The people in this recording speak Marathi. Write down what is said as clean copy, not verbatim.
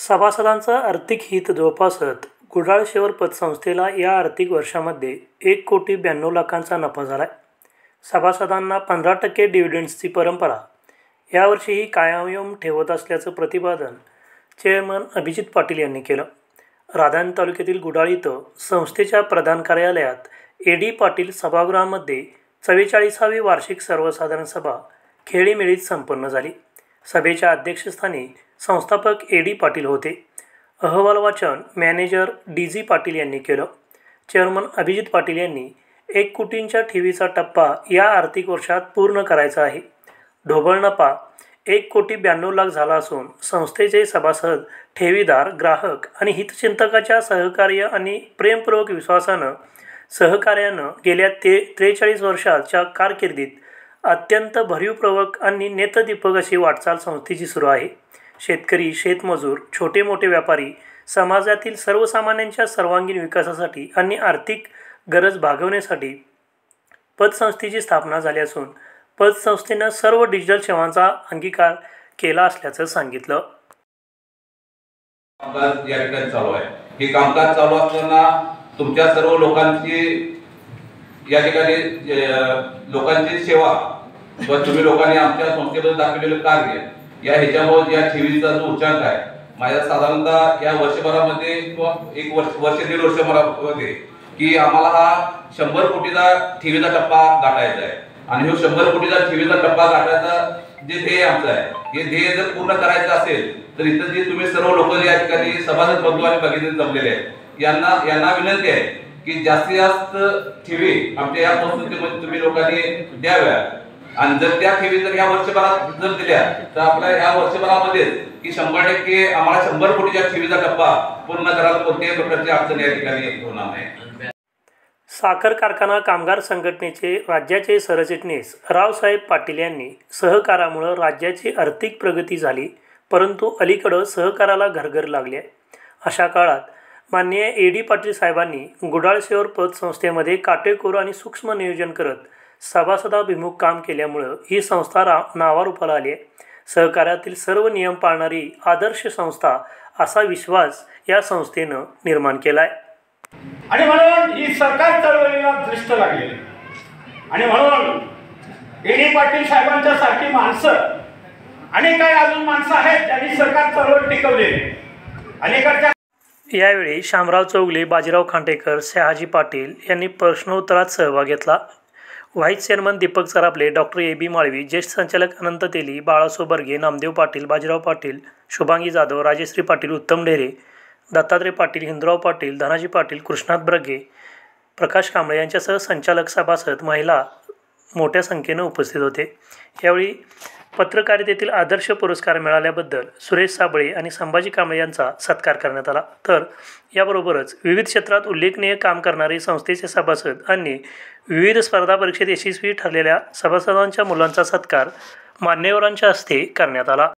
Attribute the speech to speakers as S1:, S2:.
S1: सभासदांचं आर्थिक हित जोपासत गुडाळ पतसंस्थेला या आर्थिक वर्षामध्ये 1,92,00,000चा नफा झाला आहे. सभासदांना 15% डिव्हिडंड्सची परंपरा यावर्षीही कायम ठेवत असल्याचं प्रतिपादन चेअरमन अभिजित पाटील यांनी केलं. राधान तालुक्यातील गुडाळ इथं संस्थेच्या प्रधान कार्यालयात ए.डी. पाटील सभागृहामध्ये 44वी वार्षिक सर्वसाधारण सभा खेळीमेळीत संपन्न झाली. सभेच्या अध्यक्षस्थानी संस्थापक ए.डी. पाटील होते. अहवाल वाचन मॅनेजर डी.जी. पाटील यांनी केलं. चेअरमन अभिजित पाटील यांनी 1 कोटींच्या ठेवीचा टप्पा या आर्थिक वर्षात पूर्ण करायचा आहे. ढोबळ नफा 1,92,00,000 झाला असून संस्थेचे सभासद, ठेवीदार, ग्राहक आणि हितचिंतकाच्या सहकार्य आणि प्रेमपूर्वक विश्वासानं सहकार्यानं गेल्या 43 वर्षाच्या कारकिर्दीत अत्यंत भरीवपूर्वक आणि नेत्रदीपक अशी वाटचाल संस्थेची सुरू आहे. शेतकरी, शेतमजूर, छोटे मोठे व्यापारी, समाजातील सर्वसामान्यांच्या सर्वांगीण विकासासाठी आणि आर्थिक गरज भागवण्यासाठी पतसंस्थेची स्थापना झाली असून पतसंस्थेनं सर्व डिजिटल सेवांचा अंगीकार केला असल्याचं सांगितलं.
S2: कामकाज या ठिकाणी चालू आहे. हे कामकाज चालू असताना तुमच्या सर्व लोकांची या ठिकाणी लोकांची सेवा किंवा तुम्ही लोकांनी आमच्या संस्थेबद्दल दाखवलेलं कार्य या ह्याच्यामुळे या ठेवीचा जो उच्चांक आहे माझ्या साधारणतः या वर्षभरामध्ये किंवा एक वर्ष दीड वर्षभरामध्ये की आम्हाला हा 100 कोटीचा ठेवीचा टप्पा गाठायचा आहे. आणि हा 100 कोटीचा ठेवीचा टप्पा गाठायचा जे ध्येय आमचं आहे हे ध्येय जर पूर्ण करायचं असेल तर इथं जे तुम्ही सर्व लोक या ठिकाणी सभासद बंधू आणि भगिनी जमलेले आहेत यांना विनंती आहे की जास्तीत जास्त ठेवी आमच्या या संस्थेमध्ये तुम्ही लोकांनी द्याव्या. आणि जर त्या ठेवी जर या वर्षभरात जर दिल्या तर आपल्या या वर्षभरामध्ये की 100% आम्हाला 100 कोटीच्या ठेवीचा टप्पा पूर्ण करायला कोणत्याही प्रकारची अडचण या ठिकाणी होणार नाही.
S1: साखर कारखाना कामगार संघटनेचे राज्याचे सरचिटणीस रावसाहेब पाटील यांनी सहकारामुळे राज्याची आर्थिक प्रगती झाली, परंतु अलीकडं सहकाराला घरघर लागले आहे. अशा काळात माननीय ए.डी. पाटील साहेबांनी गुडाळ पतसंस्थेमध्ये काटेकोर आणि सूक्ष्म नियोजन करत सभासदाभिमुख काम केल्यामुळं ही संस्था नावारूपाला आली आहे. सहकार्यातील सर्व नियम पाळणारी आदर्श संस्था असा विश्वास या संस्थेनं निर्माण केला आहे.
S3: आणि म्हणून ही सरकार चळवळीला दृष्ट लागली आणि म्हणून ए.डी. पाटील साहेबांच्या सारखी माणसं आणि काही अजून माणसं आहेत त्यांनी सरकार चळवळ टिकवली. अनेकांच्या
S1: यावेळी शामराव चौगले, बाजीराव खांडेकर, शहाजी पाटील यांनी प्रश्नोत्तरात सहभाग घेतला. Vice chairman Deepak Charapale, doctor A B. Malvi, ज्येष्ठ संचालक अनंत तेली, बाळासो बर्गे, नामदेव पाटील, बाजीराव पाटील, शुभांगी जाधव, राजश्री पाटील, उत्तम ढेरे, दत्तात्रय पाटील, हिंदुराव पाटील, धनाजी पाटील, कृष्णात ब्रगे, प्रकाश कांबळे यांच्यासह संचालक, सभासद, महिला मोठ्या संख्येनं उपस्थित होते. यावेळी पत्रकारितेतील आदर्श पुरस्कार मिळाल्याबद्दल सुरेश साबळे आणि संभाजी कांबळे यांचा सत्कार करण्यात आला. तर याबरोबरच विविध क्षेत्रात उल्लेखनीय काम करणारे संस्थेचे सभासद आणि विविध स्पर्धा परीक्षेत यशस्वी ठरलेल्या सभासदांच्या मुलांचा सत्कार मान्यवरांच्या हस्ते करण्यात आला.